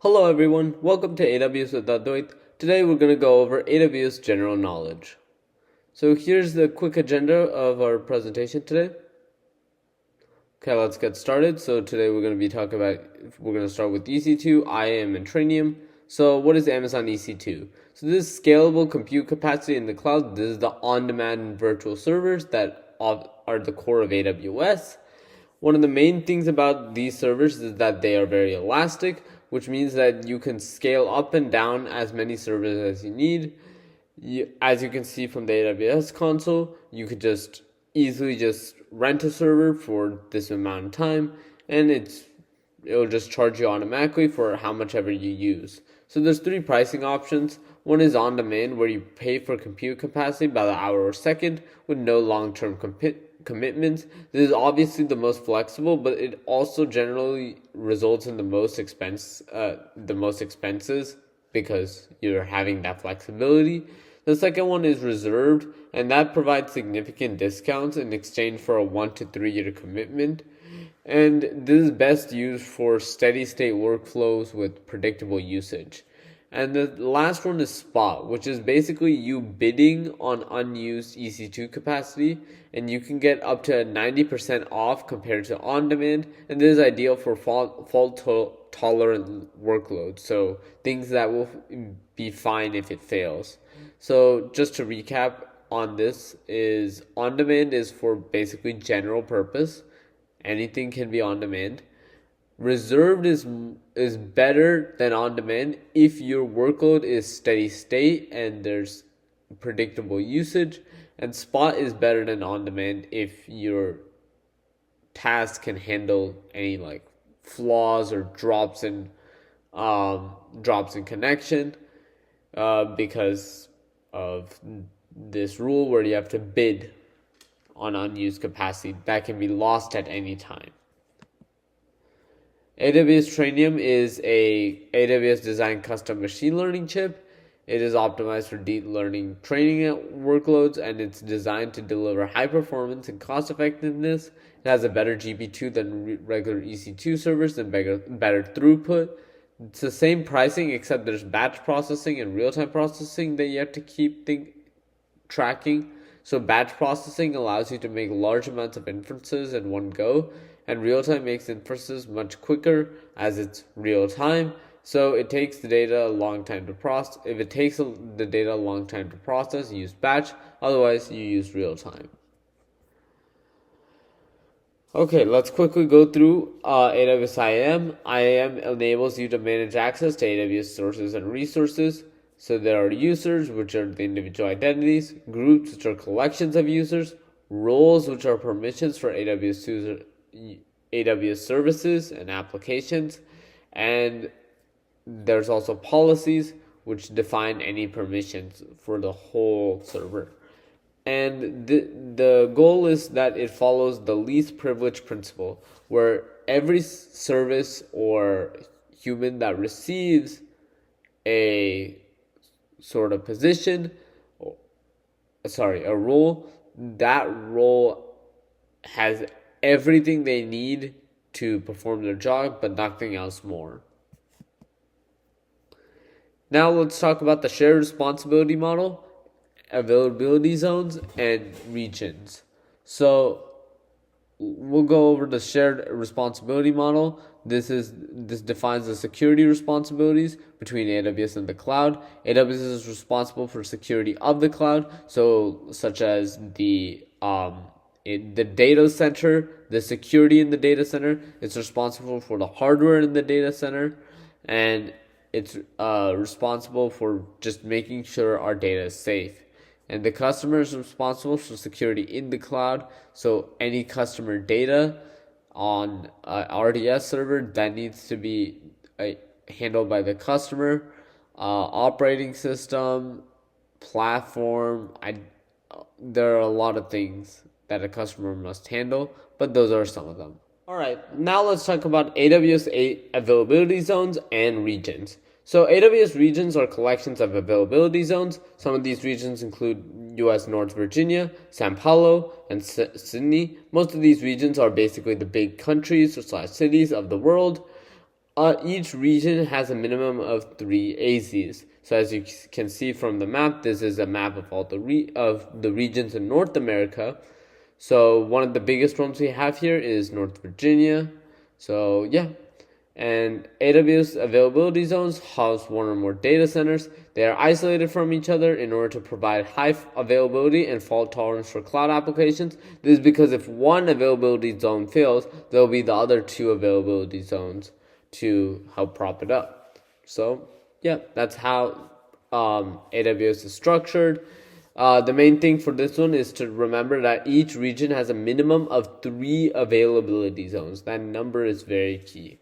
Hello everyone, welcome to AWS with Advait. Today we're going to go over AWS general knowledge. So here's the quick agenda of our presentation today. Okay, let's get started. So today we're going to start with EC2, IAM, and Trainium. So what is Amazon EC2? So this is scalable compute capacity in the cloud. This is the on-demand virtual servers that are the core of AWS. One of the main things about these servers is that they are very elastic, which means that you can scale up and down as many servers as you need. As you can see from the AWS console, you could just easily just rent a server for this amount of time, and it'll just charge you automatically for how much ever you use. So there's three pricing options. One is on demand, where you pay for compute capacity by the hour or second with no long-term commitments. This is obviously the most flexible, but it also generally results in the most expenses because you're having that flexibility. The second one is reserved, and that provides significant discounts in exchange for a 1 to 3 year commitment. And this is best used for steady state workflows with predictable usage. And the last one is spot, which is basically you bidding on unused EC2 capacity, and you can get up to 90% off compared to on demand. And this is ideal for fault tolerant workloads, so things that will be fine if it fails. So just to recap on this, is on demand is for basically general purpose. Anything can be on demand. Reserved is better than on demand if your workload is steady state and there's predictable usage, and spot is better than on demand if your task can handle any like flaws or drops in connection because of this rule where you have to bid on unused capacity that can be lost at any time. AWS Trainium is a AWS designed custom machine learning chip. It is optimized for deep learning training workloads, and it's designed to deliver high performance and cost effectiveness. It has a better GP2 than regular EC2 servers and better throughput. It's the same pricing, except there's batch processing and real-time processing that you have to keep tracking. So batch processing allows you to make large amounts of inferences in one go, and real-time makes inferences much quicker as it's real-time. So it takes the data a long time to process. If it takes the data a long time to process, you use batch. Otherwise, you use real-time. Okay, let's quickly go through AWS IAM. IAM enables you to manage access to AWS sources and resources. So there are users, which are the individual identities, groups, which are collections of users, roles, which are permissions for AWS services and applications, and there's also policies, which define any permissions for the whole server. And the goal is that it follows the least privilege principle, where every service or human that receives a sort of a role, that role has everything they need to perform their job, but nothing else more. Now let's talk about the shared responsibility model, availability zones, and regions. So we'll go over the shared responsibility model. This defines the security responsibilities between AWS and the cloud. AWS is responsible for security of the cloud, so such as the data center, the security in the data center. It's responsible for the hardware in the data center, and it's responsible for just making sure our data is safe. And the customer is responsible for security in the cloud. So any customer data on RDS server that needs to be handled by the customer, operating system, platform. There are a lot of things that a customer must handle, but those are some of them. All right, now let's talk about AWS availability zones and regions. So AWS regions are collections of availability zones. Some of these regions include US North Virginia, Sao Paulo, and Sydney. Most of these regions are basically the big countries or cities of the world. Each region has a minimum of 3 AZs. So as you can see from the map, this is a map of all the regions in North America. So one of the biggest ones we have here is North Virginia. So yeah. And AWS availability zones house one or more data centers. They are isolated from each other in order to provide high availability and fault tolerance for cloud applications. This is because if one availability zone fails, there will be the other 2 availability zones to help prop it up. So yeah, that's how AWS is structured. The main thing for this one is to remember that each region has a minimum of 3 availability zones. That number is very key.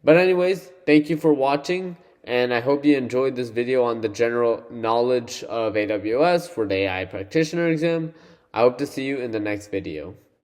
But anyways, thank you for watching, and I hope you enjoyed this video on the general knowledge of AWS for the AI practitioner exam. I hope to see you in the next video.